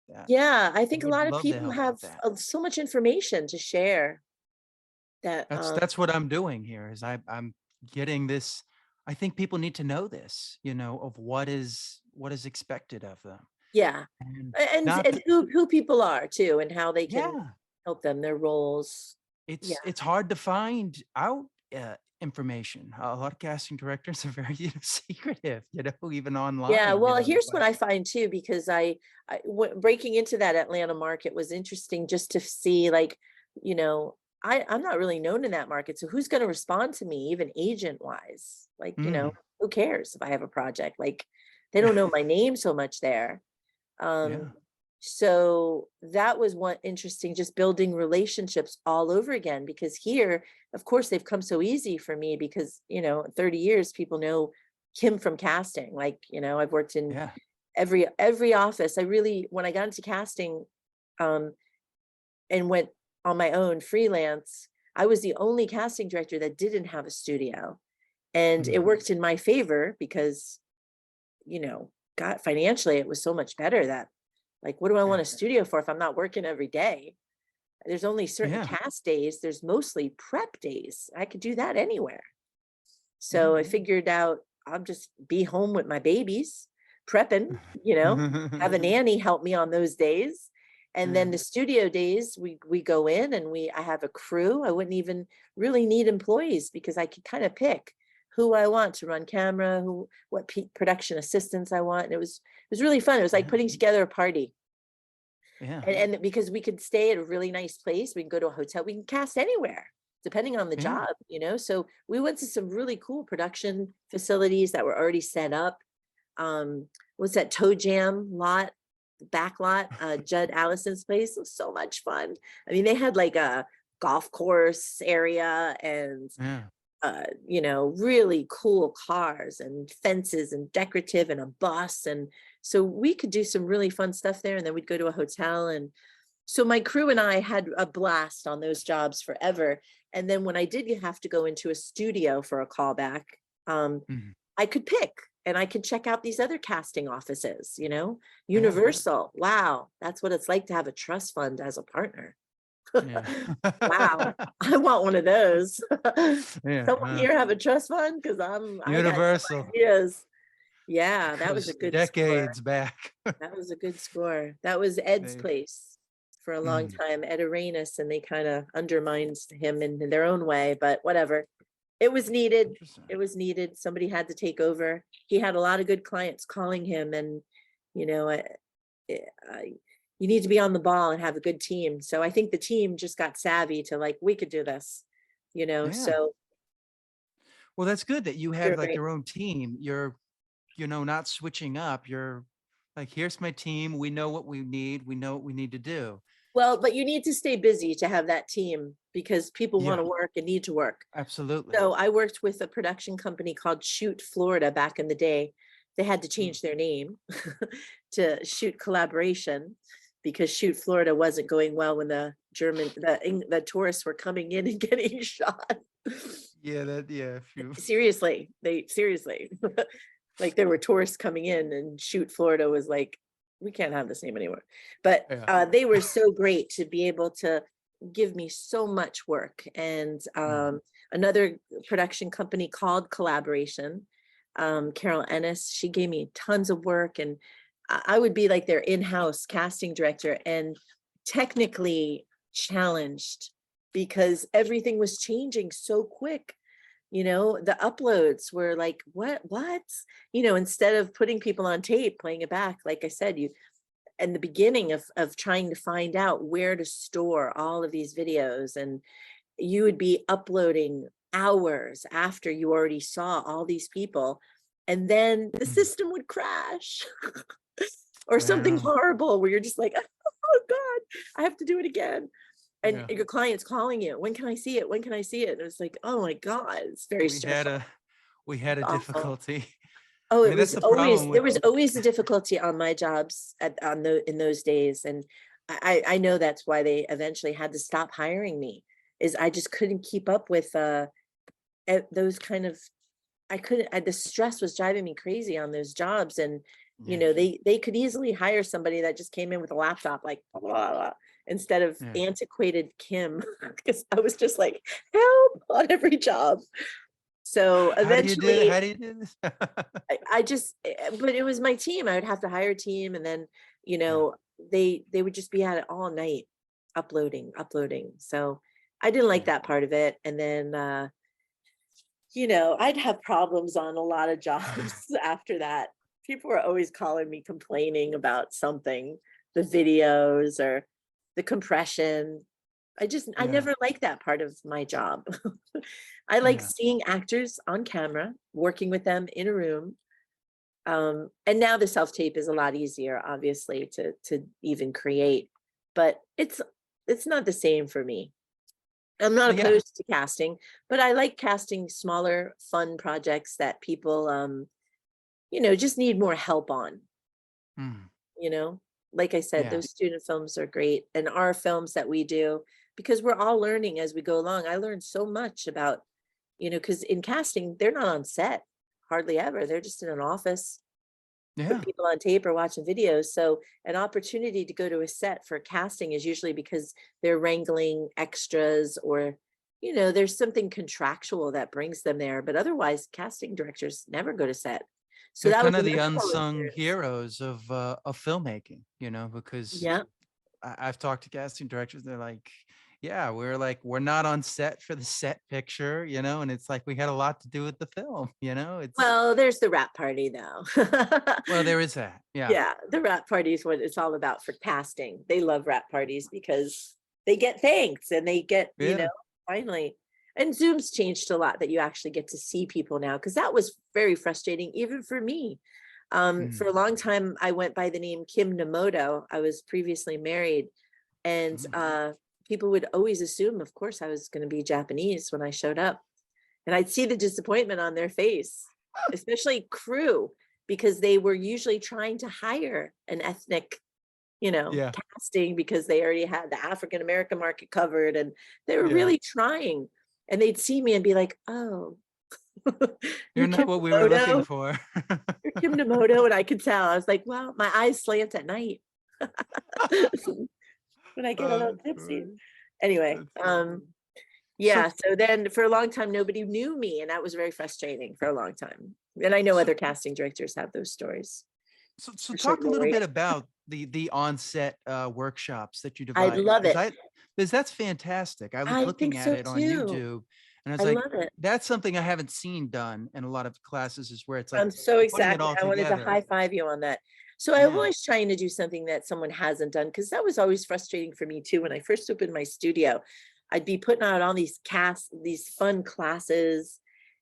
that. Yeah, I I think a would lot of love to people help have with that. so much information to share that, That's what I'm doing here is I'm getting this. I think people need to know this, of what is expected of them. yeah. And not And who people are too, and how they can yeah, help them, their roles. Yeah. it's hard to find out information. A lot of casting directors are very secretive, even Yeah, online, well, here's what like I find too, because breaking into that Atlanta market was interesting just to see, like, I'm not really known in that market, so who's going to respond to me, even agent wise? Like, mm, who cares if I have a project? Like, they don't know my name so much there. yeah. Um, so that was one interesting, just building relationships all over again, because here, of course, they've come so easy for me because, 30 years, people know Kim from casting. Like, I've worked in Yeah. every office. I really, when I got into casting, um, and went on my own freelance, I was the only casting director that didn't have a studio. And it Mm, worked in my favor because, God, financially, it was so much better that, like, what do I want yeah. a studio for if I'm not working every day? There's only certain Yeah. cast days. There's mostly prep days. I could do that anywhere. Yeah. So I figured out I'll just be home with my babies, prepping, have a nanny help me on those days. And Yeah. then the studio days, we go in and I have a crew. I wouldn't even really need employees because I could kind of pick who I want to run camera, what production assistants I want. And it was really fun. It was like Yeah. putting together a party. Yeah. And because we could stay at a really nice place, we can go to a hotel, we can cast anywhere depending on the Yeah. job. So we went to some really cool production facilities that were already set up. What's that Toe Jam lot, the back lot, Judd Allison's place? It was so much fun. I mean, they had like a golf course area and Yeah. really cool cars and fences and decorative and a bus. And so we could do some really fun stuff there. And then we'd go to a hotel. And so my crew and I had a blast on those jobs forever. And then when I did have to go into a studio for a callback, um, Mhm. I could pick and I could check out these other casting offices. Yeah. Universal. Wow. That's what it's like to have a trust fund as a partner. Yeah. Wow, I want one of those. Yeah. Someone here have a trust fund? Because I got some Universal. ideas. Yeah, It that was goes a good score. decades back. That was a good score. That was Ed's They place for a long mm, time, Ed Arenas, and they kind of undermined him in their own way, but whatever. It was needed. interesting. It was needed. Somebody had to take over. He had a lot of good clients calling him, and you know, I, I, you need to be on the ball and have a good team. So I think the team just got savvy to like, we could do this. Yeah. So Well, that's good that you they're have, like, great. your own team. You're, not switching up. You're like, "Here's my team. We know what we need. We know what we need to do." Well, but you need to stay busy to have that team because people want Yeah, to work and need to work. absolutely. So I worked with a production company called Shoot Florida back in the day. They had to Mm. change their name to Shoot Collaboration because Shoot Florida wasn't going well when the tourists were coming in and getting shot. Yeah, if you Seriously, they seriously. Like there were tourists coming in and Shoot Florida was like, we can't have this name anymore. But yeah. they were so great to be able to give me so much work. And Mm, another production company called Collaboration, Carol Ennis, she gave me tons of work. And I would be like their in-house casting director and technically challenged because everything was changing so quick. The uploads were like, what? Instead of putting people on tape, playing it back, like I said, you in the beginning of trying to find out where to store all of these videos, and you would be uploading hours after you already saw all these people, and then the mm. system would crash or something Yeah, horrible where you're just like, oh God, I have to do it again. And yeah. your client's calling you, when can I see it? When can I see it? And it's like, oh my God, it's very We had stressful. a we had It's a awful. difficulty. Oh, I it mean, that's was the always problem there with was always a difficulty on my jobs in those days. And I know that's why they eventually had to stop hiring me, is I just couldn't keep up with those kind of, I couldn't, the stress was driving me crazy on those jobs. And You Yeah. know, they could easily hire somebody that just came in with a laptop, like blah, blah, blah, instead of Yeah. antiquated Kim, because I was just like, help on every job. So How do you do it? eventually How do you do this? I just but it was my team. I would have to hire a team, and then, you Yeah. know, they would just be at it all night uploading, uploading. So I didn't like Yeah. that part of it. And then you know, I'd have problems on a lot of jobs after that. People were always calling me complaining about something, the videos or the compression. I Yeah. never liked that part of my job. I like Yeah. seeing actors on camera, working with them in a room. And now the self-tape is a lot easier, obviously, to even create, but it's not the same for me. I'm not Yeah. opposed to casting, but I like casting smaller, fun projects that people, you know, just need more help on, Mm. you know? Like I said, Yeah. those student films are great, and our films that we do, because we're all learning as we go along. I learned so much about, you know, because in casting, they're not on set hardly ever. They're just in an office with Yeah. people on tape or watching videos. So an opportunity to go to a set for casting is usually because they're wrangling extras, or, you know, there's something contractual that brings them there. But otherwise, casting directors never go to set. So They're that was kind of the another whole unsung experience. heroes of filmmaking, you know, because Yeah. I've talked to casting directors. They're like, yeah, we're not on set for the set picture, you know, and it's like we had a lot to do with the film, you know. It's Well, there's the wrap party though. well, there is that. Yeah. Yeah, the wrap party is what it's all about for casting. They love wrap parties because they get thanks and they get, you know, Yeah. finally. And Zoom's changed a lot that you actually get to see people now, because that was very frustrating even for me. For Mm. a long time, I went by the name Kim Namoto. I was previously married, and Mm. people would always assume, of course, I was going to be Japanese when I showed up. And I'd see the disappointment on their face, especially crew, because they were usually trying to hire an ethnic, you know, Yeah. casting, because they already had the African American market covered, and they were Yeah. really trying. And they'd see me and be like, "Oh, You're you're not Kim what we were looking Namoto? for. You're Kim Namoto." And I could tell. I was like, "Well, my eyes slant at night when I get a Oh, little that's tipsy." funny. Anyway, That's so funny. So yeah, so then for a long time, nobody knew me, and that was very frustrating for a long time. And I know so other casting directors have those stories. so For sure, talk a little Lori. bit about the on-set workshops that you I devise, love it. because that's fantastic. I was I think looking at so it on too. YouTube, and I I was like, love it. that's something I haven't seen done in a lot of classes, is where it's like I'm so putting it exactly. all I wanted to together. high five you on that. So I'm Yeah. always trying to do something that someone hasn't done, because that was always frustrating for me too. When I first opened my studio, I'd be putting out all these these fun classes,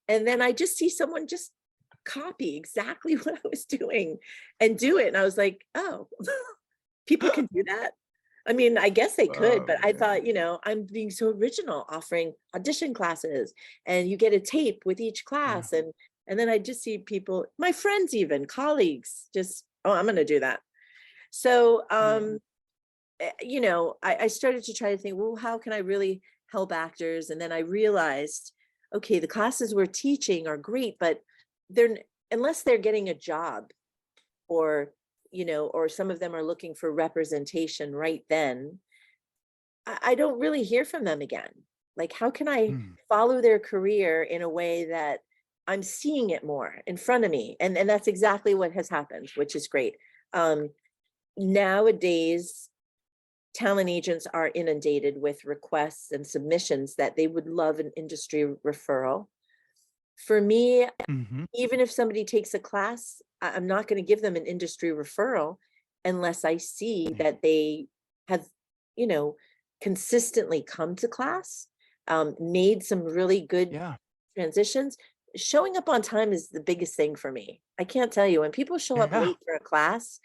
and then I just see someone just copy exactly what I was doing and do it. And I was like, oh, people can do that. I mean, I guess they could, Oh but I man. thought, you know, I'm being so original, offering audition classes, and you get a tape with each Yeah. class. And then I just see people, my friends, even colleagues, just, oh, I'm going to do that. So, Yeah. you know, I started to try to think, well, how can I really help actors? And then I realized, okay, the classes we're teaching are great, but they're, unless they're getting a job, or, you know, or some of them are looking for representation right then, I don't really hear from them again. Like, how can I Mm. follow their career in a way that I'm seeing it more in front of me? And that's exactly what has happened, which is great. Um, Nowadays, talent agents are inundated with requests and submissions that they would love an industry referral. For me, Hmm. even if somebody takes a class, I'm not going to give them an industry referral unless I see Yeah. that they have, you know, consistently come to class, made some really good Yeah. transitions. Showing up on time is the biggest thing for me. I can't tell you, when people show up Yeah. late for a class,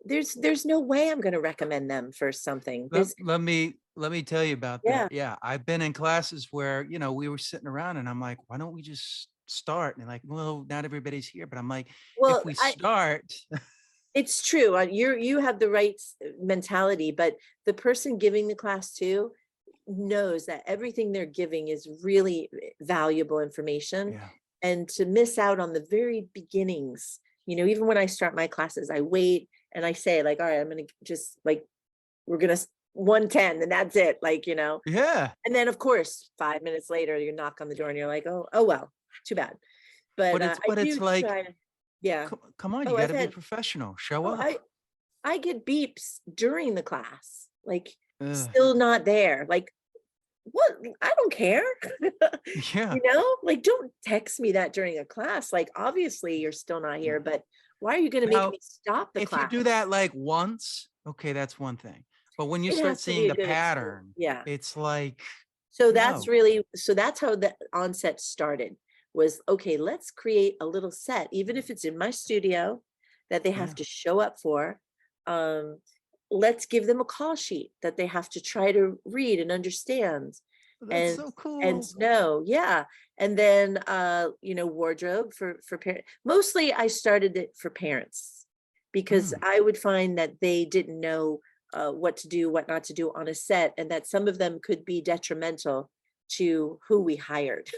there's no way I'm going to recommend them for something. Let, There's, let me tell you about that. yeah. Yeah, I've been in classes where, you know, we were sitting around and I'm like, why don't we just start? And they're like, well, not everybody's here, but I'm like, if Well, we I start, it's true. You have the right mentality, but the person giving the class too knows that everything they're giving is really valuable information. yeah, And to miss out on the very beginnings even when I start my classes, I wait and I say like, all right, I'm going to just like, we're going to 110 and that's it. Like, Yeah. and then of course, 5 minutes later, you knock on the door and you're like, oh, well, too bad. But I But it's do like, try to, yeah. come on, you Oh, got I've to be had, professional. Show oh, up. I get beeps during the class, like Ugh. still not there. Like, what? I don't care. Yeah. Like don't text me that during a class. Like, obviously you're still not here, but why are you going to make Now, me stop the if you class? do that like once, okay, that's one thing. But when you It start has to be seeing a the good experience. pattern, Yeah. it's like, So no. that's how the onset started, was okay, let's create a little set, even if it's in my studio that they have Yeah. to show up for. Um, let's give them a call sheet that they have to try to read and understand That's and so and cool. know. Yeah. And then wardrobe for parents. Mostly I started it for parents because Mm. I would find that they didn't know what to do, what not to do on a set, and that some of them could be detrimental to who we hired.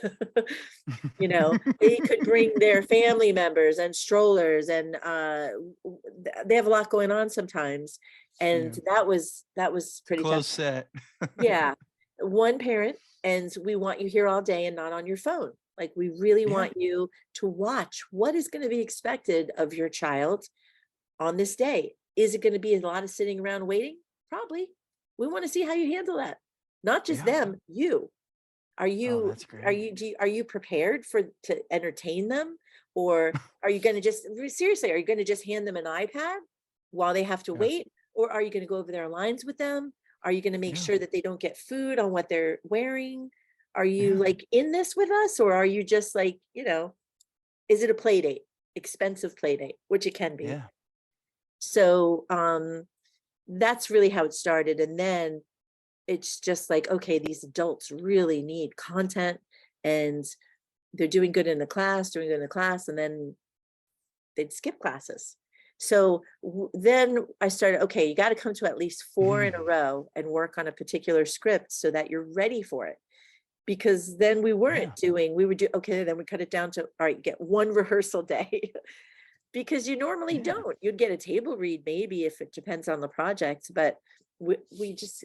They could bring their family members and strollers, and they have a lot going on sometimes. And Yeah. that was pretty tough. Close set. Yeah, one parent, and we want you here all day and not on your phone. Like, we really Yeah. want you to watch what is going to be expected of your child on this day. Is it going to be a lot of sitting around waiting? Probably. We want to see how you handle that. Not just Yeah. them, you. Are Oh, you that's are great. you do you, are you prepared to entertain them? Or are you going to just seriously, are you going to just hand them an iPad while they have to Yeah. wait? Or are you going to go over their lines with them? Are you going to make Yeah. sure that they don't get food on what they're wearing? Are you Yeah. like in this with us, or are you just like, is it a play date? Expensive play date, which it can be. Yeah. So that's really how it started. And then it's just like, okay, these adults really need content, and they're doing good in the class, and then they'd skip classes. So then I started, okay, you got to come to at least 4 in a Mhm. row and work on a particular script so that you're ready for it. Because then we Yeah. weren't doing, we would do, okay, then we cut it down to, all right, get one rehearsal day. Because you normally Yeah. don't. You'd get a table read maybe if it depends on the project, but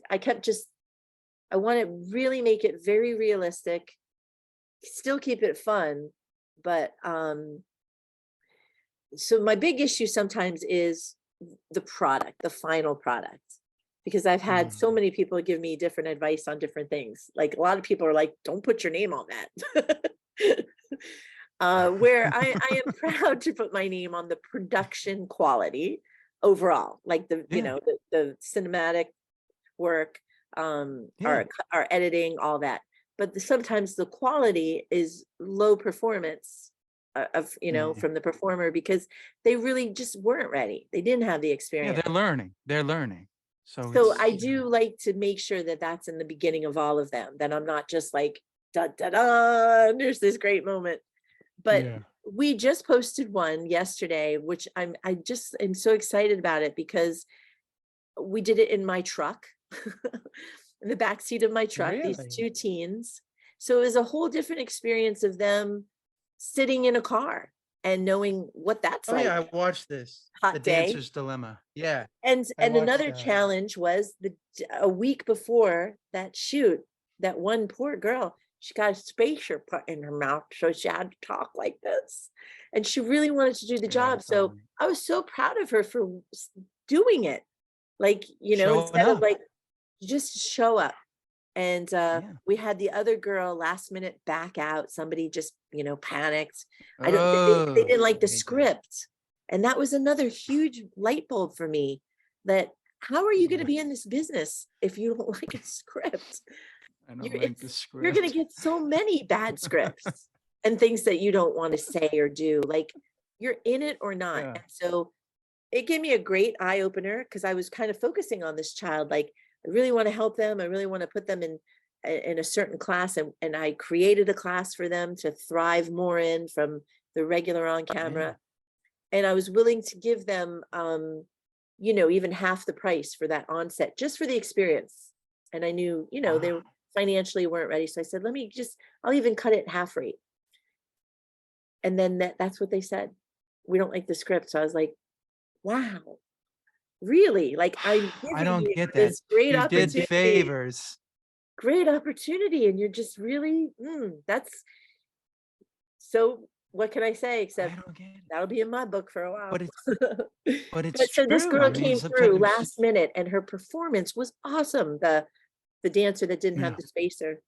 I kept just, I want to really make it very realistic, still keep it fun, but so my big issue sometimes is the product, the final product, because I've had so Mm. many people give me different advice on different things. Like, a lot of people are like, don't put your name on that. Where I am proud to put my name on the production quality overall, like Yeah. the cinematic work, Yeah. our editing, all that. But sometimes the quality is low performance of Yeah. from the performer, because they really just weren't ready. They didn't have the Yeah. experience. They're learning. They're learning. So So it's, I do like to make sure that that's in the beginning of all of them. That I'm not just like, da da da, and there's this great moment. But yeah. we just posted one yesterday, which I just am so excited about it, because we did it in my truck, in the back seat of my truck, these Really? two teens. So it was a whole different experience of them sitting in a car and knowing what that's Oh yeah, like. I watched this. The Hot day. Dancer's Dilemma. Yeah, I And watched another that. challenge was a week before that shoot, that one poor girl, she got a spacer put in her mouth, so she had to talk like this. And she really wanted to do the Yeah, job. it's So on. I was so proud of her for doing it. Like, Showing instead of up. like, just show up. And Yeah. we had the other girl last minute back out. Somebody just, panicked. They Oh, didn't like I the hate that. script. And that was another huge light bulb for me, that how are you going to Yeah, be in this business if you don't like a script? I don't like the You're going to script. get so many bad scripts and things that you don't want to say or do. Like, you're in it or not. Yeah. And so it gave me a great eye opener, because I was kind of focusing on this child. Like, I really want to help them. I really want to put them in a certain class, and I created a class for them to thrive more in from the regular on Yeah. camera. And I was willing to give them even half the price for that onset, just for the experience. And I knew, they Wow. financially weren't ready. So I said, I'll even cut it half rate. And then that's what they said. we don't like the script. So I was like, wow, really? Like, I'm I giving don't you get that. this great You did opportunity, favors. great opportunity, and you're just really, that's so. What can I say I except don't get it. that'll be in my book for a while. But it's But so this true. I girl mean, came through sometimes last minute, and her performance was awesome. The dancer that didn't have yeah, the spacer,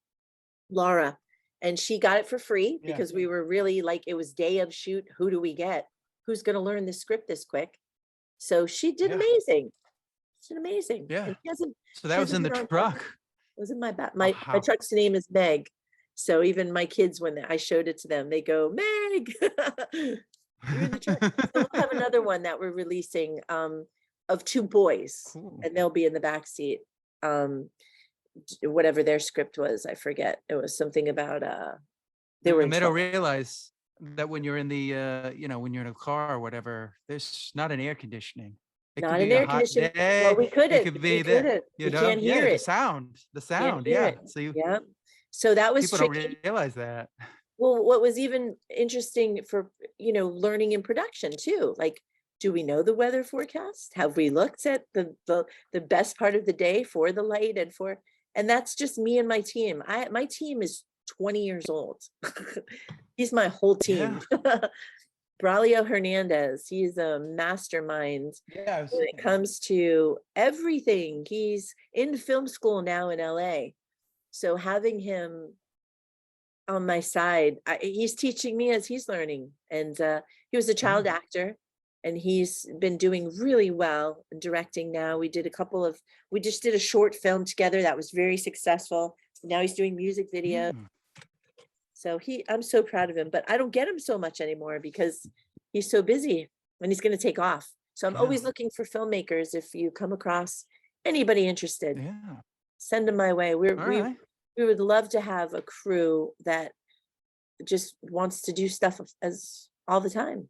Laura, and she got it for free yeah, because we were really like, it was day of shoot. Who do we get? Who's going to learn the script this quick? So she did yeah, amazing. She did amazing, yeah. and she hasn't So she that was hasn't in the been on Broadway. truck. It was in my back. My Wow. truck's name is Meg. So even my kids, when I showed it to them, they go, Meg, you're in the truck. So we'll have another one that we're releasing of two boys, Cool. and they'll be in the back seat. Whatever their script was, I forget. It was something about they were in And they don't trouble. realize that when you're in the, when you're in a car or whatever, there's not an air conditioning. It could Not in be a air hot conditioning. Well, day. we It couldn't. could We be the, couldn't. We can't hear yeah, it. the Can't sound. hear Yeah. it. So you, Yeah. So that was people don't tricky. realize that. Well, what was even interesting for, learning in production too, like, do we know the weather forecast? Have we looked at the best part of the day for the light and that's just me and my team. My team is 20 years old. He's my whole team. Yeah. Braulio Hernandez, he's a mastermind Yeah. I was when it thinking that. comes to everything. He's in film school now in LA. So having him on my side, he's teaching me as he's learning. And he was a child Yeah. actor, and he's been doing really well in directing now. We just did a short film together that was very successful. Now he's doing music video. Mm, So I'm so proud of him, but I don't get him so much anymore because he's so busy and he's going to take off. So I'm yeah. always looking for filmmakers. If you come across anybody interested, Yeah. send them my way. All right. We would love to have a crew that just wants to do stuff as all the time,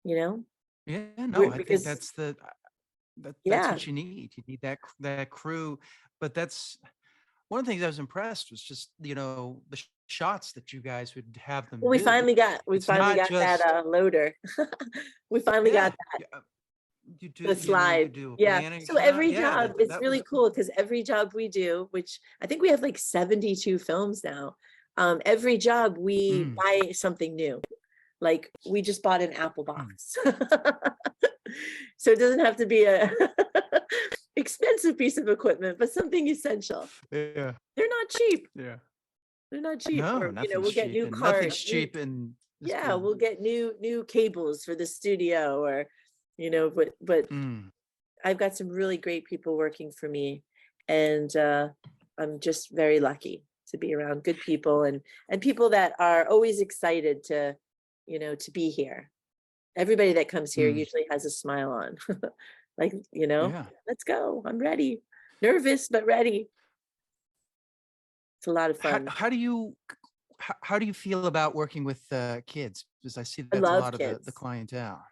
you know? Yeah. No, I think Because that's that's yeah. what you need. You need that crew. But that's one of the things I was impressed was just, the shots that you guys would have them Well, do. we It's finally not got that just loader. We finally yeah, got that, yeah, the you slide. could do a Yeah. banning So shot. every Yeah, job, it's that was really cool. cool because every job we do, which I think we have like 72 films now. Every job we Mm, buy something new. Like we just bought an Apple mm, box. So it doesn't have to be a expensive piece of equipment, but something essential. yeah, They're not cheap. yeah. They're not cheap. No, Or, nothing's we'll get cheap, new and cards, nothing's new, cheap in this yeah, business. we'll get new cables for the studio or, but Mm, I've got some really great people working for me, and I'm just very lucky to be around good people and people that are always excited to be here. Everybody that comes here mm, usually has a smile on. Like, yeah. let's go. I'm ready. Nervous, but ready. It's a lot of How fun. how do you how do you feel about working with kids? Because I see I that's a love lot of the kids. clientele.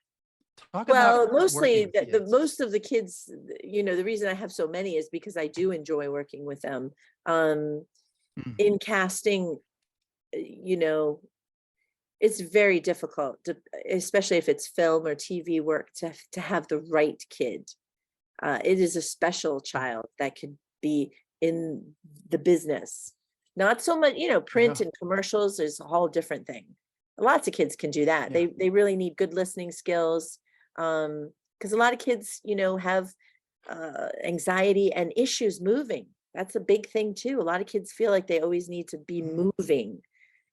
Talk about Well, working mostly with the kids. most of the kids, the reason I have so many is because I do enjoy working with them. Um, Mm, in casting, you know, it's very difficult to, especially if it's film or TV work, to have the right kid. It is a special mm, child that could be in the business. Not so much, print yeah, and commercials is a whole different thing. Lots of kids can do that. yeah, They really need good listening skills. Because a lot of kids, have anxiety and issues moving. That's a big thing too. A lot of kids feel like they always need to be mm, moving.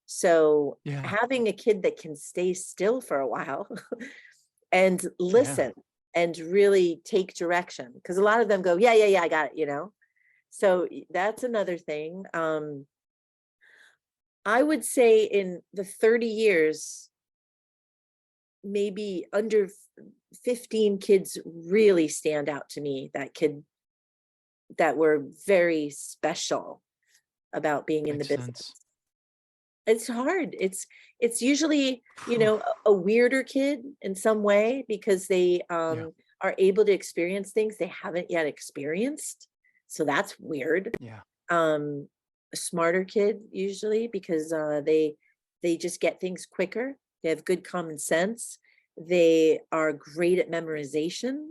So yeah, having a kid that can stay still for a while and yeah. listen and really take direction, because a lot of them go, yeah, yeah, yeah, I got it. So that's another thing. I would say in the 30 years, maybe under 15 kids really stand out to me that were very special about being in the Makes business. sense. It's hard. It's usually, Phew, a weirder kid in some way because they yeah, are able to experience things they haven't yet experienced. So that's weird. yeah, Um, a smarter kid usually because they just get things quicker. They have good common sense, They are great at memorization.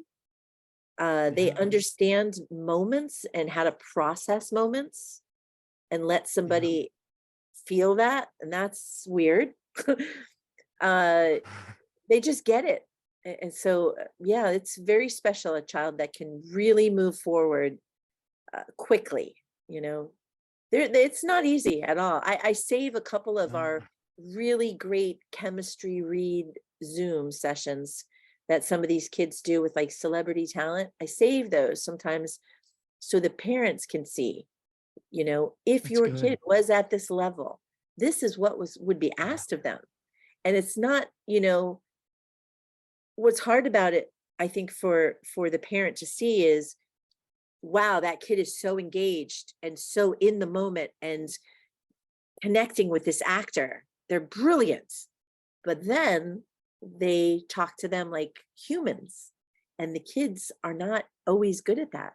They Yeah. understand moments and how to process moments and let Yeah. somebody feel that, and that's weird. Uh, they just get it. And so, yeah, it's very special, a child that can really move forward quickly, you know. It's not easy at all. I save a couple of Uh, our really great chemistry read Zoom sessions that some of these kids do with like celebrity talent. I save those sometimes so the parents can see, if that's your good. kid was at this level, this is what would be Yeah. asked of them. And it's not, what's hard about it, I think for the parent to see is, wow, that kid is so engaged and so in the moment and connecting with this actor. They're brilliant. But then they talk to them like humans. And the kids are not always good at that.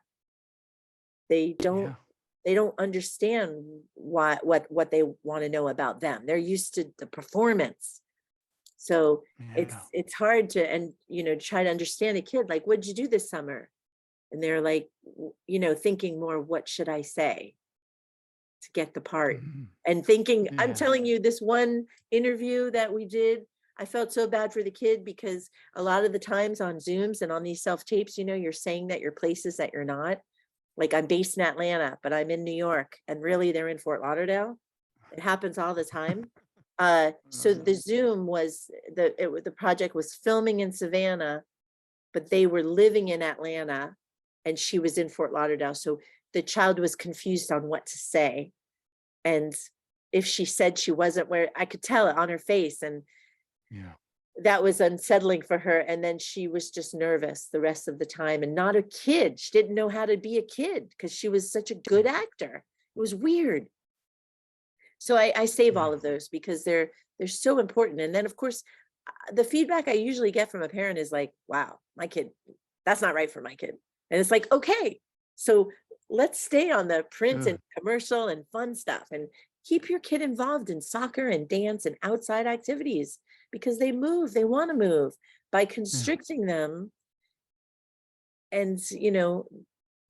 They don't Yeah. they don't understand what they want to know about them. They're used to the performance. So Yeah. it's hard to, and try to understand a kid like, what'd you do this summer? And they're like, thinking more, what should I say to get the part? Mhm. And thinking, I'm Yeah. telling you, this one interview that we did, I felt so bad for the kid because a lot of the times on Zooms and on these self tapes, you're saying that you're places that you're not. Like, I'm based in Atlanta, but I'm in New York, and really they're in Fort Lauderdale. It happens all the time. So Uh, the Zoom was the project was filming in Savannah, but they were living in Atlanta, and she was in Fort Lauderdale. So the child was confused on what to say. And if she said she wasn't, where I could tell it on her face, and yeah. that was unsettling for her. And then she was just nervous the rest of the time, and not a kid. She didn't know how to be a kid because she was such a good actor. It was weird. So I save Yeah. all of those because they're so important. And then of course, the feedback I usually get from a parent is like, wow, my kid, that's not right for my kid. And it's like, okay, so let's stay on the print and Good. commercial and fun stuff, and keep your kid involved in soccer and dance and outside activities, because they want to move. By Yeah. constricting them and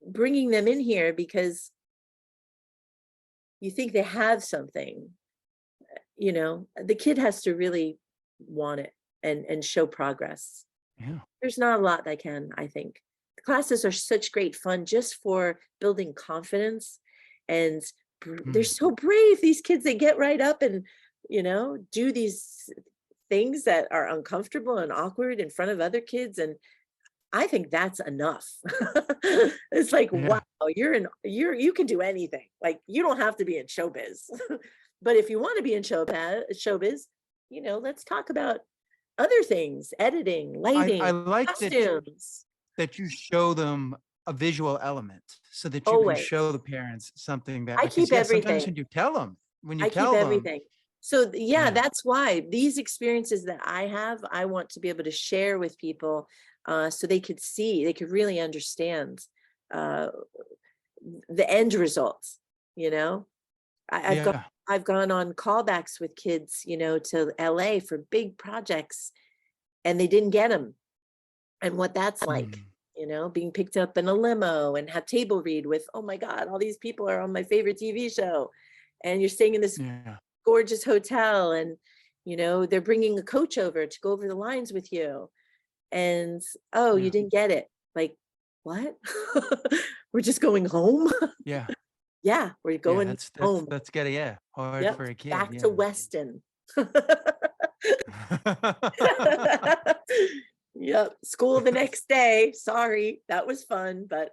bringing them in here because you think they have something, the kid has to really want it and show progress. Yeah. There's not a lot that can, I think. The classes are such great fun just for building confidence, and they're Mm. so brave, these kids. They get right up and do these things that are uncomfortable and awkward in front of other kids, and I think that's enough. It's like, wow, Yeah. you can do anything. Like, you don't have to be in showbiz. But if you want to be in showbiz, let's talk about other things, editing, I lighting, like costumes. that you show them a visual element so that you can show the Always. parents something that, I because keep yes, sometimes everything. when you I keep tell them, everything. So yeah, yeah, that's why these experiences that I have, I want to be able to share with people, so they could really understand uh, the end results. You know, I, I've gone yeah, I've gone on callbacks with kids, to LA for big projects, and they didn't get them, and what that's like. mm, Being picked up in a limo and have table read with, oh my God, all these people are on my favorite TV show, and you're staying in this yeah, gorgeous hotel, and they're bringing a coach over to go over the lines with you, and oh, you yeah, didn't get it. Like, what? We're just going home. yeah, Yeah, we're yeah. going That's home. that's getting, yeah, hard Yep, for a kid. back to Yeah. Weston. Yep, school the next day. Sorry, that was fun, but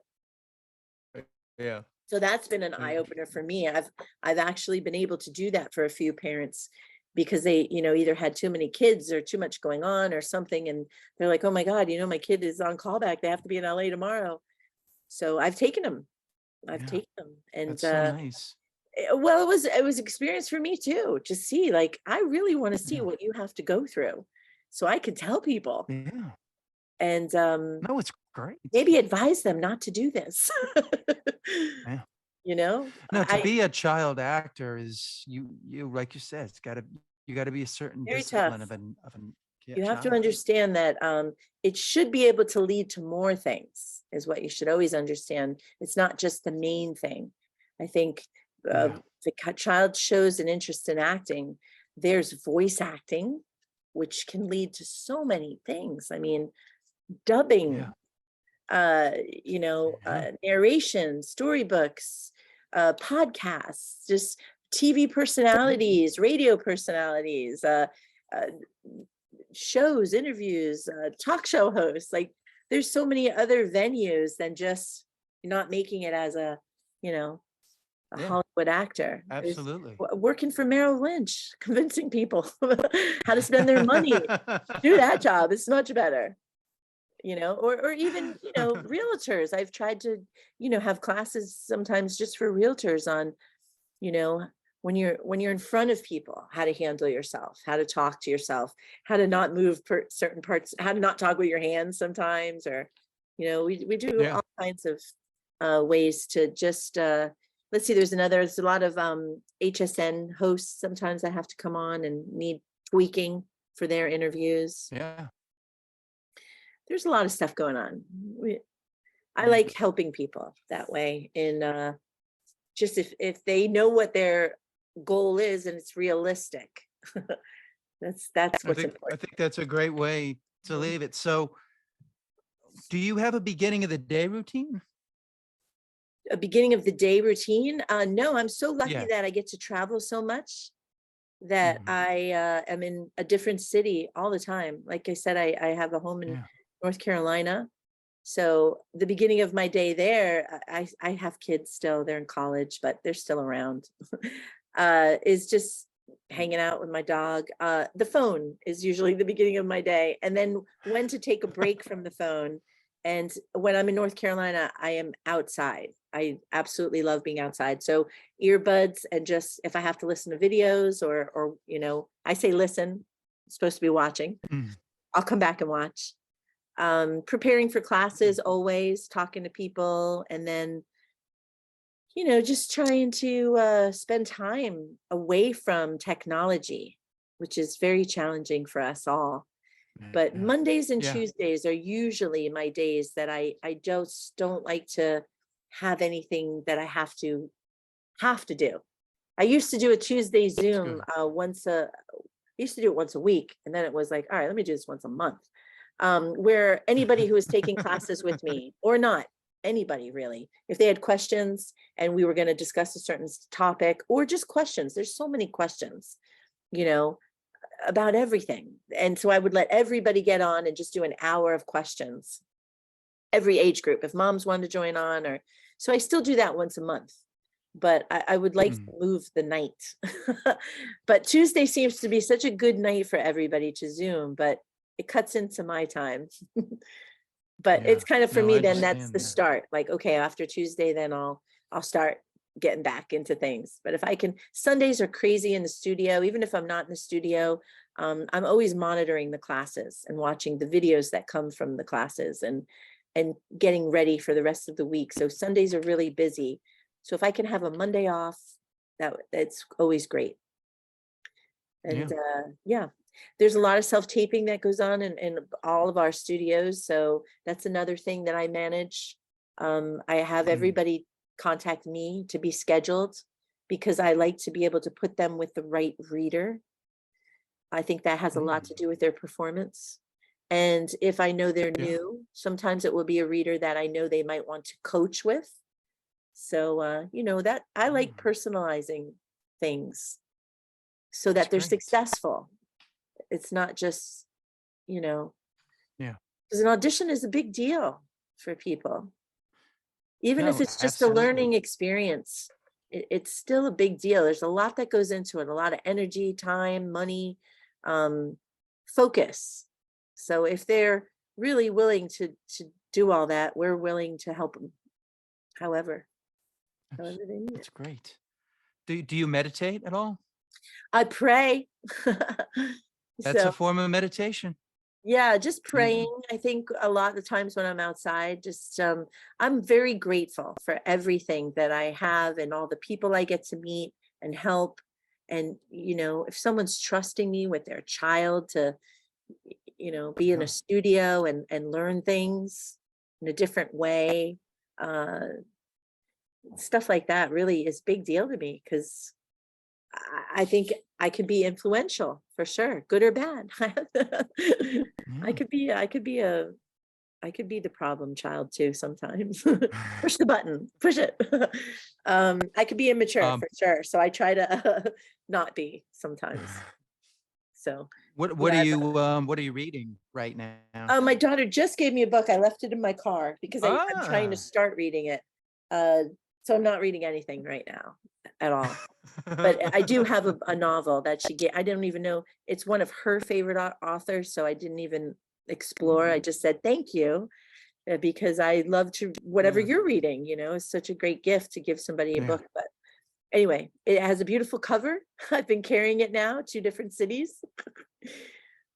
Yeah. so that's been an Yeah. eye opener for me. I've actually been able to do that for a few parents because they, either had too many kids or too much going on or something, and they're like, "Oh my God, my kid is on callback. They have to be in LA tomorrow." So I've taken them. I've Yeah. taken them, and That's so nice. well, it was experience for me too to see. Like, I really want to see Yeah. what you have to go through, so I could tell people Yeah. and No, it's great. maybe advise them not to do this. Yeah. No, to I be a child actor is, you like you said, you gotta be a certain very discipline tough. of an Yeah, You have to challenge. understand that it should be able to lead to more things, is what you should always understand. It's not just the main thing. I think uh, Yeah, the child shows an interest in acting. There's voice acting, which can lead to so many things. I mean, yeah, dubbing, yeah. narration, storybooks, podcasts, just TV personalities, radio personalities, uh, shows, interviews, talk show hosts. Like there's so many other venues than just not making it as you know, a Yeah, Hollywood actor. There's absolutely. working for Merrill Lynch, convincing people how to spend their money. Do that job. It's much better, or even, realtors. I've tried to, have classes sometimes just for realtors on, you know, when you're in front of people, how to handle yourself, how to talk to yourself, how to not move certain parts, how to not talk with your hands sometimes, or, we do Yeah. all kinds of ways to just let's see, there's a lot of HSN hosts sometimes that have to come on and need tweaking for their interviews. Yeah. There's a lot of stuff going on. I Yeah. like helping people that way, and just if they know what their goal is and it's realistic. That's I what's think I important. think that's a great way to Mhm. leave it. So, do you have a beginning of the day routine? A beginning of the day routine? No, I'm so lucky Yeah. that I get to travel so much that Mhm. I am in a different city all the time. Like I said, I have a home in Yeah. North Carolina. So the beginning of my day there, I have kids still, they're in college, but they're still around. Is just hanging out with my dog. The phone is usually the beginning of my day, and then when to take a break from the phone. And when I'm in North Carolina, I am outside. I absolutely love being outside. So earbuds, and just if I have to listen to videos, or I say listen, I'm supposed to be watching. Mm. I'll come back and watch. Preparing for classes, always talking to people, and then just trying to spend time away from technology, which is very challenging for us all. But Yeah. Mondays and Yeah. Tuesdays are usually my days that I just don't like to have anything that I have to do. I used to do a Tuesday That's Zoom good. I used to do it once a week, and then it was like, all right, let me do this once a month. Where anybody who was taking classes with me, or not, anybody really, if they had questions and we were going to discuss a certain topic, or just questions, there's so many questions, you know, about everything. And so I would let everybody get on and just do an hour of questions, every age group, if moms wanted to join on, or so I still do that once a month. But I would like to Mm. move the night. But Tuesday seems to be such a good night for everybody to Zoom, but it cuts into my time. But Yeah. it's kind of, for No, I me, then that's understand the that. start. Like, okay, after Tuesday, then I'll start getting back into things. But if I can, Sundays are crazy in the studio. Even if I'm not in the studio, I'm always monitoring the classes and watching the videos that come from the classes, and getting ready for the rest of the week. So Sundays are really busy. So if I can have a Monday off, that's always great. And Yeah. yeah, there's a lot of self-taping that goes on in all of our studios. So that's another thing that I manage. I have Mm. everybody contact me to be scheduled, because I like to be able to put them with the right reader. I think that has a lot to Mm. do with their performance. And if I know they're Yeah. new, sometimes it will be a reader that I know they might want to coach with. So that I like Mm. personalizing things so That's that they're great. successful. It's not just, you know, Yeah. because an audition is a big deal for people. Even if No, it's just a absolutely. learning experience, it's still a big deal. There's a lot that goes into it, a lot of energy, time, money, um, focus. So if they're really willing to do all that, we're willing to help them however, That's however they need it. that's great. Do you meditate at all? I pray. That's a So form of meditation. yeah, just You praying. I think a lot of the times when I'm outside, just I'm very grateful for everything that I have and all the people I get to meet and help. And if someone's trusting me with their child to be in a Yeah. studio and learn things in a different way. Uh, Stuff like that really is big deal to me because I think I could be influential for sure, good or bad. Yeah. I could be I could be the problem child too sometimes. Push the button, push it. I could be immature Um, for sure. So I try to not be sometimes. So yeah, what are you reading right now? my daughter just gave me a book. I left it in my car because I'm trying to Ah. start reading it. Uh, so I'm not reading anything right now at all. But I do have a novel that she I don't even know. It's one of her favorite authors, so I didn't even explore. I just said thank you because I love to whatever Yeah. you're reading. It's such a great gift to give somebody a Yeah. book. But anyway, it has a beautiful cover. I've been carrying it now, 2 different cities.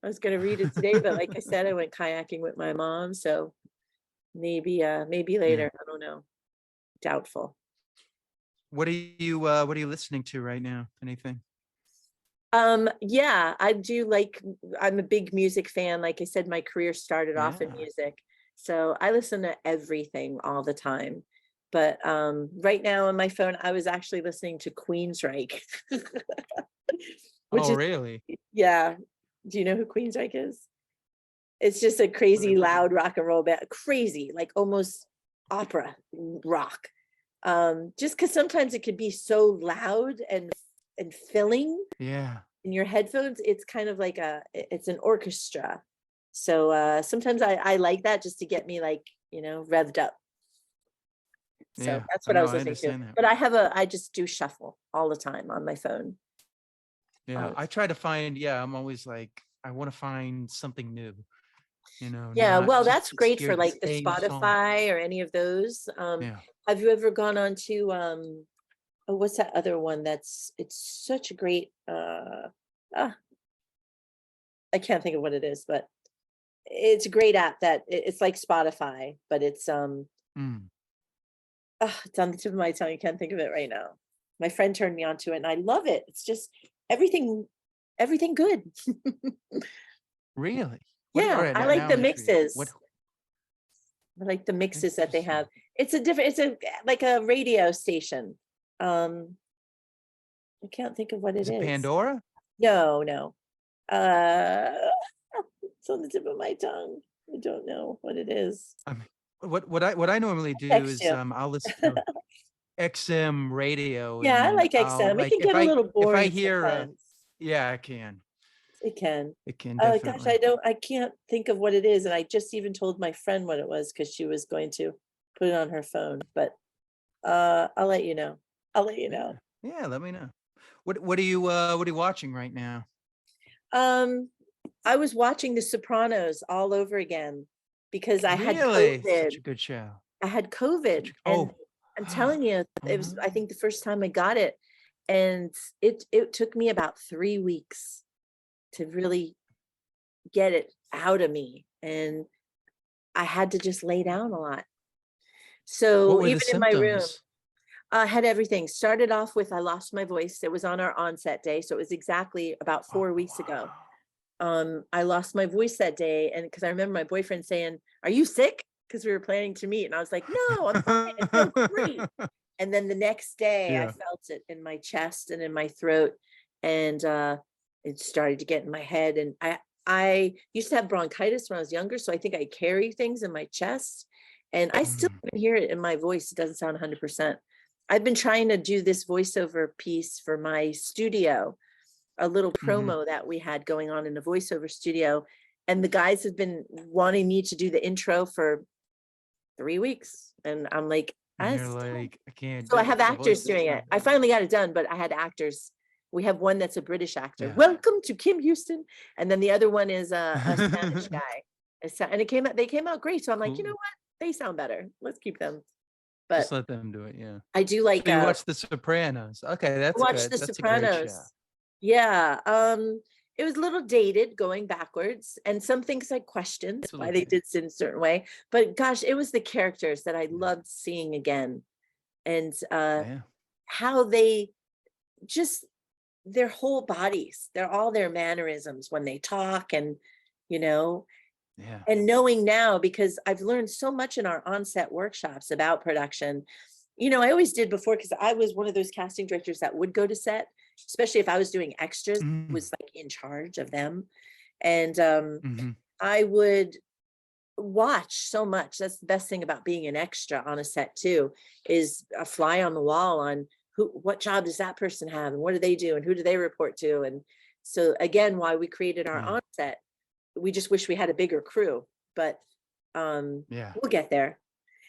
I was going to read it today, but like I said, I went kayaking with my mom, so maybe Yeah. later. I don't know. Doubtful. What are you listening to right now? Anything? Yeah, I do like I'm a big music fan. Like I said, my career started off in Yeah. music. So I listen to everything all the time. But right now on my phone, I was actually listening to Queensryche, which Oh, is really? yeah. Do you know who Queensryche is? It's just a What crazy are they? loud rock and roll band, crazy, like almost opera rock. Just because sometimes it could be so loud and filling Yeah. in your headphones, it's kind of like it's an orchestra. So sometimes I like that just to get me like, revved up. So Yeah. that's I what I know. was I listening to. understand that. But I just do shuffle all the time on my phone. All Yeah. the I time. try to find, yeah, I'm always like, I want to find something new, Yeah, not well, that's just great hear for the like the same song. Spotify or any of those. Yeah. Have you ever gone on to oh, what's that other one it's such a great ah, I can't think of what it is, but it's a great app that it's like Spotify, but Mm. it's on the tip of my tongue. I can't think of it right now. My friend turned me onto it and I love it. It's just everything, everything good. Really? All Yeah, right. I Now, like now the I'm intrigued. What? mixes. I like the mixes that they have. Interesting. It's a like a radio station. Um, I can't think of what it Is it is. Pandora? No, no. Uh, it's on the tip of my tongue. I don't know what it is. I mean, what I normally do Text is you. I'll listen to XM radio Yeah, I and like I'll XM. It like can get a little if I boring hear sometimes. yeah, I can. It can. It can Gosh, definitely. I can't think of what it is. And I just even told my friend what it was because she was going to put it on her phone. But I'll let you know. I'll let you Yeah. know. Yeah, let me know. What are you watching right now? Um, I was watching The Sopranos all over again because I had Really? Such COVID. a good show. I had COVID, and Oh. I'm telling you, it was, I Oh. think, the first time I got it, and it took me about 3 weeks to really get it out of me, and I had to just lay down a lot. What So were the even in my room, symptoms? I had everything. Started off with I lost my voice. It was on our onset day, so it was exactly about Oh, 4 weeks ago. wow. I lost my voice that day, and because I remember my boyfriend saying, "Are you sick?" Because we were planning to meet, and I was like, "No, I'm fine. I feel great." And then the next day, I Yeah. felt it in my chest and in my throat, and it started to get in my head. And I used to have bronchitis when I was younger, so I think I carry things in my chest, and I still Mm, can hear it in my voice. It doesn't sound 100%. I've been trying to do this voiceover piece for my studio, a little mhm. promo that we had going on in the voiceover studio. And the guys have been wanting me to do the intro for 3 weeks. And I'm like, And I you're still, like, I can't so I do have it. The actors voice is doing not it. I there. finally got it done, but I had actors. We have one that's a British actor. Yeah. Welcome to Kim Houston. And then the other one is a Spanish guy. And they came out great. So I'm like, you know Cool. what? They sound better. Let's keep them. Just But let them do it. Yeah. I do So like you watch The Sopranos. Okay, that's watch good. The That's a great show. Sopranos. Yeah, it was a little dated going backwards, and some things I questioned It's a why little they dated. did in a certain way. But gosh, it was the characters that I Yeah. loved seeing again, and Yeah. how they just their whole bodies, they're all their mannerisms when they talk, and you know, Yeah. and knowing now, because I've learned so much in our on-set workshops about production. I always did before because I was one of those casting directors that would go to set, especially if I was doing extras, Mhm. was like in charge of them. And Mhm. I would watch so much. That's the best thing about being an extra on a set too, is a fly on the wall on what job does that person have and what do they do and who do they report to. And so again, why we created our Yeah. onset, we just wish we had a bigger crew, but Yeah. we'll get there.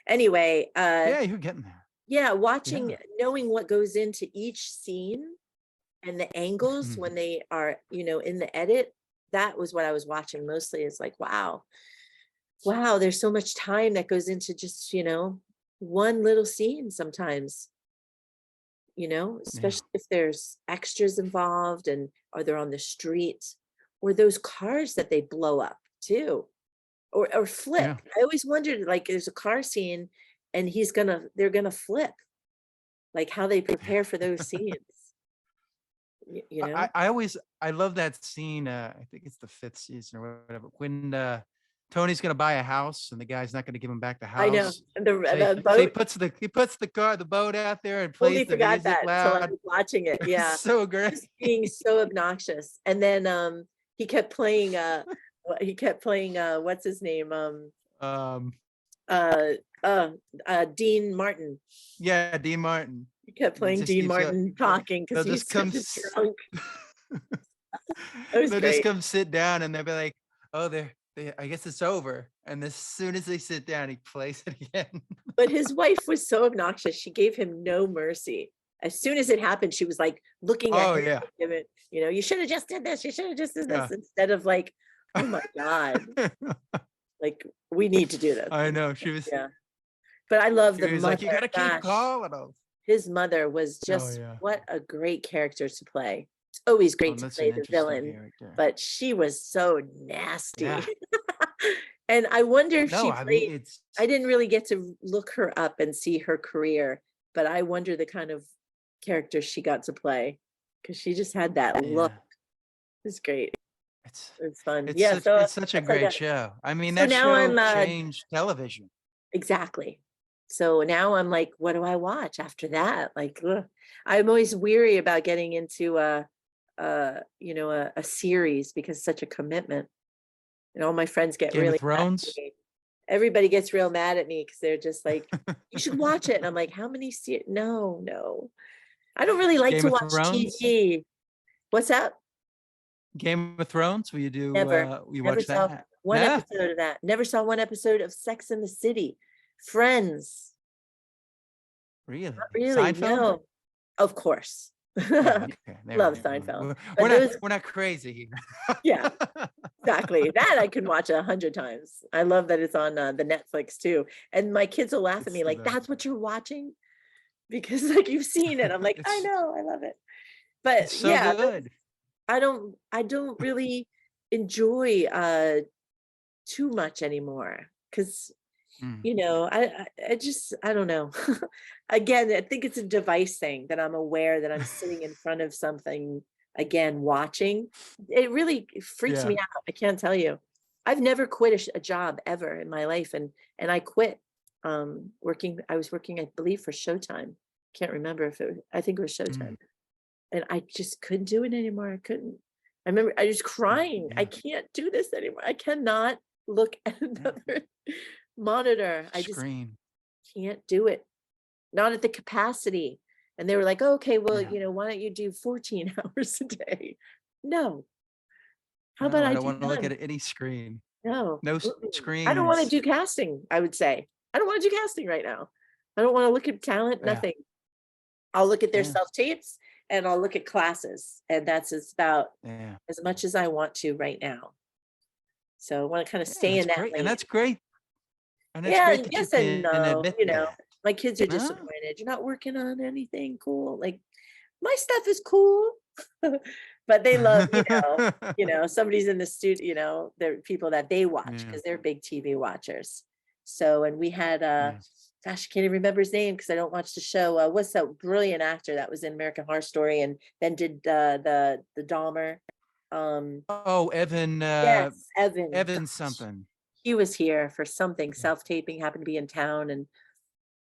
Anyway, Yeah, you're getting there. yeah, watching, Yeah. knowing what goes into each scene and the angles Mhm. when they are, in the edit, that was what I was watching mostly. It's like, wow, there's so much time that goes into just, one little scene sometimes, Yeah. especially if there's extras involved and are they on the street or those cars that they blow up too, or flip. Yeah. I always wondered, like, there's a car scene and they're gonna flip, like how they Yeah. prepare for those scenes, you know? I love that scene, I think it's the 5th season or whatever, when, Tony's gonna buy a house and the guy's not gonna give him back the I know. house. And the So he the so he boat, puts the boat out there and totally plays the forgot music that until I loud. was watching it. It's Yeah. so great. Just being so obnoxious. And then he kept playing what's his name? Um, Uh uh Dean Martin. yeah, Dean Martin. He kept He playing just Dean keeps go Martin they'll talking because they'll he's just come such a s drunk. That was they'll just great. come sit down and they'll be like, "Oh, I guess it's over." And as soon as they sit down, he plays it again. But his wife was so obnoxious. She gave him no mercy. As soon as it happened, she was like looking at Oh, him, yeah. give it, you should have just did this. You should have just did Yeah. this instead of like, oh my God, like we need to do this. I know, she was Yeah. But I love she the was like, "You mother. gotta keep Gosh, calling him." his mother was Oh, just yeah. what a great character to play. It's always Oh, great to that's an play the interesting villain, character. but she was so Yeah. nasty. And I wonder if No, she I mean, played, it's I didn't really get to look her up and see her career, but I wonder the kind of character she got to play because she just had that look. yeah. It's great. It's It's fun. Yeah, so it's such a that's like great a, show. I mean, so that now show I'm changed television. exactly. So now I'm like, what do I watch after that? Like, ugh. I'm always weary about getting into a series because it's such a commitment. And all my friends get Game of really mad at Thrones? me. Everybody gets real mad at me because they're just like, you should watch it. And I'm like, how many no, no. I don't really like Game to of watch Thrones? TV. What's up? Game of Thrones? Never, You never watch saw that? one Nah? episode of that. Never saw one episode of Sex in the City. Friends. Really? Not really, Seinfeld? no. Of course. Yeah, okay, there Love we go. Seinfeld. We're But not those, we're not crazy here. yeah, exactly. That I can watch 100 times. I love that it's on the Netflix too. And my kids will laugh at It's me the like, best. that's what you're watching? Because like you've seen it. I'm like, I It's know, I love it. it's But so yeah, good. I don't really enjoy too much anymore because Mm, I just I don't know. Again, I think it's a device thing that I'm aware that I'm sitting in front of something again watching. It really freaks yeah. me out. I can't tell you. I've never quit a job ever in my life, and I quit working. I was working, I believe, for Showtime. Can't remember if I think it was Mm, Showtime, and I just couldn't do it anymore. I couldn't. I remember I was crying. I yeah, can't do this anymore. I cannot look at yeah. another monitor. I just Screen. can't do it. Not at the capacity. And they were like, "Oh, okay, well, Yeah. why don't you do 14 hours a day?" No. How about No, I I don't do wanna look none? at any screen. No. No Mm-mm. I don't want to screens. do casting, I would say. I don't want to do casting right now. I don't want to look at talent, Yeah, nothing. I'll look at their yeah, self-tapes and I'll look at classes. And that's about yeah. as much as I want to right now. So I want to kind of Yeah, stay in that lane. and that's Yeah, great that you yes and can no, admit that. my kids are Huh? disappointed. You're not working on anything cool. Like my stuff is cool. But they love, somebody's in the studio, they're people that they watch Yeah, because they're big TV watchers. So, and we had yeah. gosh, I can't even remember his name because I don't watch the show. What's that brilliant actor that was in American Horror Story and then did the Dahmer? Oh, Evan, Yes, Evan. Evan Gosh, something. he was here for something Yeah. self-taping, happened to be in town, and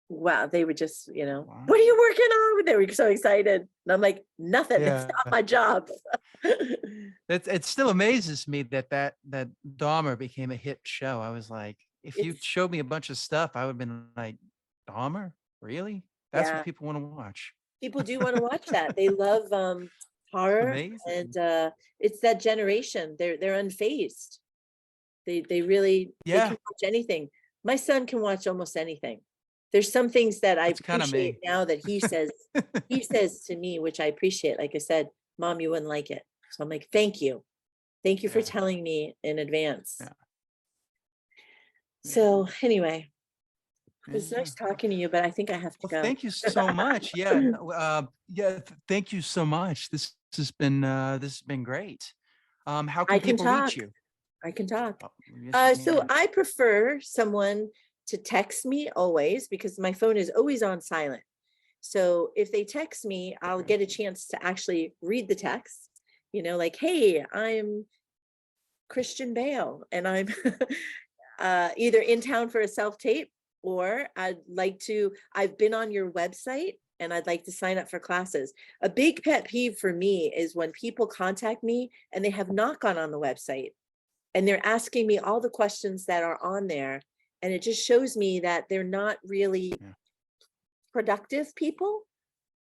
wow, they were just, Wow. "What are you working on?" They were so excited. And I'm like, "Nothing. It's Yeah. not my job." It still amazes me that Dahmer became a hit show. I was like, if you It's showed me a bunch of stuff, I would have been like, Dahmer? Really? That's what yeah, people want to watch. people do wanna watch that. They love, horror, and, Amazing. it's that generation. They're unfazed. They really they Yeah, can watch anything. My son can watch almost anything. There's some things that I that's kind of appreciate me. now that he says to me, which I appreciate, like I said, "Mom, you wouldn't like it." So I'm like, "Thank you. Thank you for Yeah, telling me in advance." yeah, yeah, So, anyway, it was yeah. nice talking to you, but I think I have to Well, go. thank you so much. Yeah, no, yeah. Thank you so much. This has been great. How I can can people reach talk. you? I can talk. Oh, yes, you So can. I prefer someone to text me always because my phone is always on silent. So if they text me, I'll Okay. get a chance to actually read the text, like, "Hey, I'm Christian Bale and I'm either in town for a self tape, or I've been on your website and I'd like to sign up for classes." A big pet peeve for me is when people contact me and they have not gone on the website and they're asking me all the questions that are on there. And it just shows me that they're not really Yeah. productive people,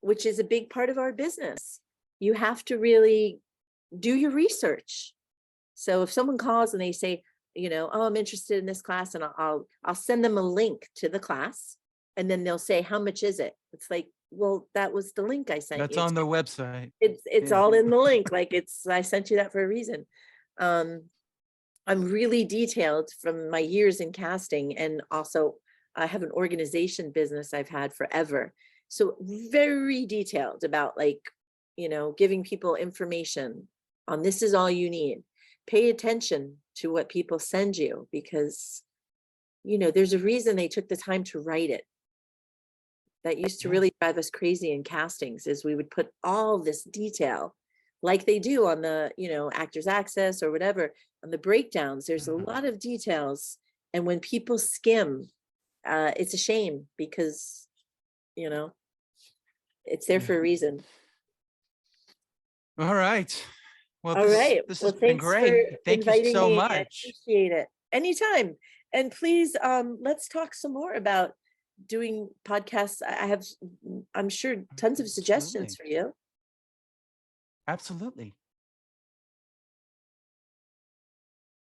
which is a big part of our business. You have to really do your research. So if someone calls and they say, "Oh, I'm interested in this class," and I'll send them a link to the class, and then they'll say, "How much is it?" It's like, well, that was the link I sent That's you. on the website. It's Yeah. all in the link. Like, I sent you that for a reason. Um, I'm really detailed from my years in casting, and also I have an organization business I've had forever. So very detailed about, like, giving people information on, this is all you need. Pay attention to what people send you, because there's a reason they took the time to write it. That used to Yeah. really drive us crazy in castings, is we would put all this detail like they do on the, Actors Access or whatever, on the breakdowns. There's a Mhm. lot of details. And when people skim, it's a shame because, you know, it's there Yeah. for a reason. All right. Well, All right. this Well, has been thanks for great. Thank you inviting so me. I much. appreciate it. Anytime. And please, let's talk some more about doing podcasts. I have, I'm sure, tons of suggestions Absolutely. for you. Absolutely.